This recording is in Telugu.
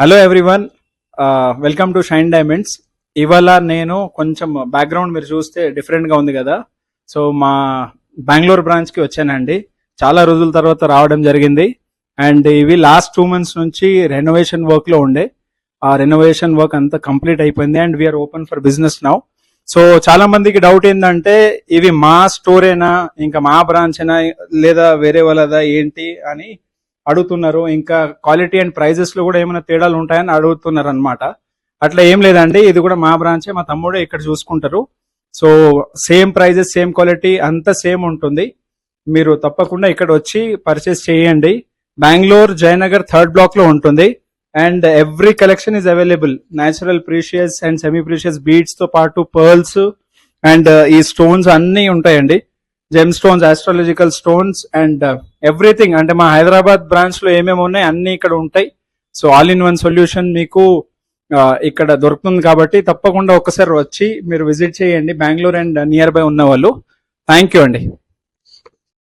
Hello everyone, welcome to shine diamonds. ఇవాళ నేను కొంచెం బ్యాక్గ్రౌండ్ మీరు చూస్తే డిఫరెంట్గా ఉంది కదా. సో మా బెంగళూరు బ్రాంచ్కి వచ్చానండి. చాలా రోజుల తర్వాత రావడం జరిగింది. అండ్ ఇవి లాస్ట్ 2 months నుంచి రెనోవేషన్ వర్క్లో ఉండే. ఆ రెనోవేషన్ వర్క్ అంతా కంప్లీట్ అయిపోయింది and we are open for business now. So చాలా మందికి డౌట్ ఏంటంటే ఇవి మా స్టోరేనా, ఇంకా మా బ్రాంచ్ అయినా, లేదా వేరే వాళ్ళదా ఏంటి అని అడుగుతున్నారు. ఇంకా క్వాలిటీ అండ్ ప్రైజెస్ లో కూడా ఏమైనా తేడాలు ఉంటాయని అడుగుతున్నారు అనమాట. అట్లా ఏం లేదండి, ఇది కూడా మా బ్రాంచే, మా తమ్ముడే ఇక్కడ చూసుకుంటారు. So same prices, same quality అంతా సేమ్ ఉంటుంది. మీరు తప్పకుండా ఇక్కడ వచ్చి పర్చేస్ చేయండి. బెంగళూరు జయనగర్ 3rd block లో ఉంటుంది. And every collection is available. Natural precious and semi precious beads తో పాటు పర్ల్స్ అండ్ ఈ స్టోన్స్ అన్ని ఉంటాయండి. Gem stones, astrological stones and everything. అంటే మా హైదరాబాద్ బ్రాంచ్ లో ఏమేమి ఉన్నాయి అన్ని ఇక్కడ ఉంటాయి. So all in one solution మీకు ఇక్కడ దొరుకుతుంది. కాబట్టి తప్పకుండా ఒకసారి వచ్చి మీరు విజిట్ చేయండి, బెంగళూరు అండ్ నియర్ బై ఉన్న వాళ్ళు. థ్యాంక్ యూ అండి.